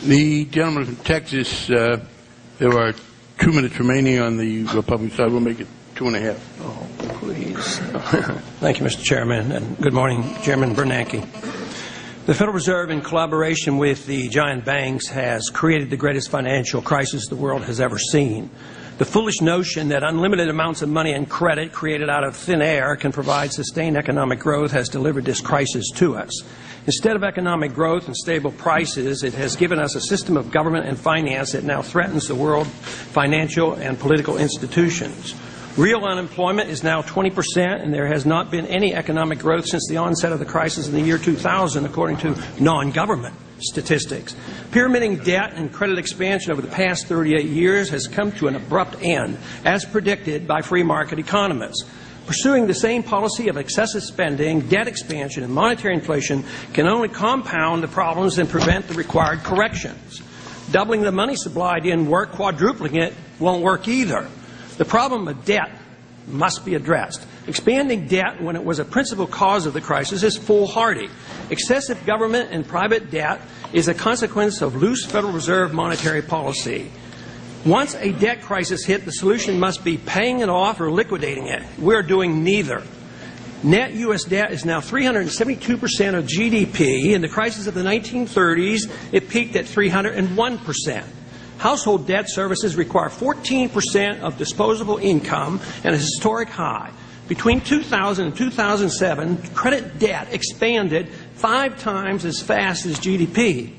The gentleman from Texas, there are 2 minutes remaining on the Republican side. We'll make it 2.5. Oh, please. Thank you, Mr. Chairman, and good morning, Chairman Bernanke. The Federal Reserve, in collaboration with the giant banks, has created the greatest financial crisis the world has ever seen. The foolish notion that unlimited amounts of money and credit created out of thin air can provide sustained economic growth has delivered this crisis to us. Instead of economic growth and stable prices, it has given us a system of government and finance that now threatens the world financial and political institutions. Real unemployment is now 20%, and there has not been any economic growth since the onset of the crisis in the year 2000, according to non-government statistics. Pyramiding debt and credit expansion over the past 38 years has come to an abrupt end, as predicted by free market economists. Pursuing the same policy of excessive spending, debt expansion, and monetary inflation can only compound the problems and prevent the required corrections. Doubling the money supply didn't work. Quadrupling it won't work either. The problem of debt must be addressed. Expanding debt when it was a principal cause of the crisis is foolhardy. Excessive government and private debt is a consequence of loose Federal Reserve monetary policy. Once a debt crisis hit, the solution must be paying it off or liquidating it. We're doing neither. Net U.S. debt is now 372% of GDP. In the crisis of the 1930s, it peaked at 301%. Household debt services require 14% of disposable income and a historic high. Between 2000 and 2007, credit debt expanded 5 times as fast as GDP.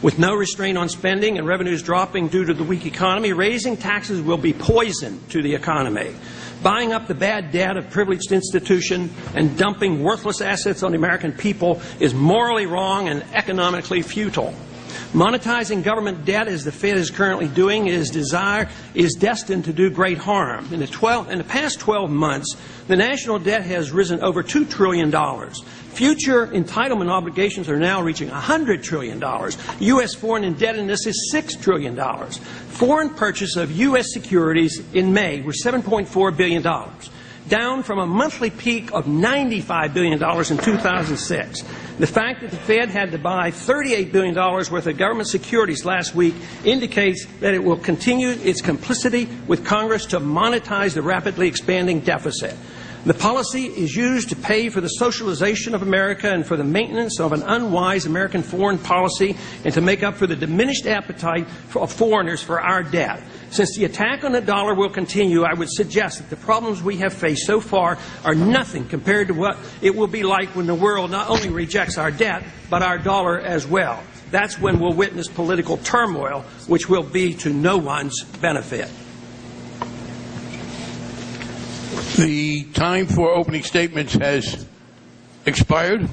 With no restraint on spending and revenues dropping due to the weak economy, raising taxes will be poison to the economy. Buying up the bad debt of privileged institutions and dumping worthless assets on the American people is morally wrong and economically futile. Monetizing government debt, as the Fed is currently doing, is destined to do great harm. In the past 12 months, the national debt has risen over $2 trillion. Future entitlement obligations are now reaching $100 trillion. U.S. foreign indebtedness is $6 trillion. Foreign purchase of U.S. securities in May were $7.4 billion, down from a monthly peak of $95 billion in 2006. The fact that the Fed had to buy $38 billion worth of government securities last week indicates that it will continue its complicity with Congress to monetize the rapidly expanding deficit. The policy is used to pay for the socialization of America and for the maintenance of an unwise American foreign policy and to make up for the diminished appetite of foreigners for our debt. Since the attack on the dollar will continue, I would suggest that the problems we have faced so far are nothing compared to what it will be like when the world not only rejects our debt, but our dollar as well. That's when we'll witness political turmoil, which will be to no one's benefit. The time for opening statements has expired.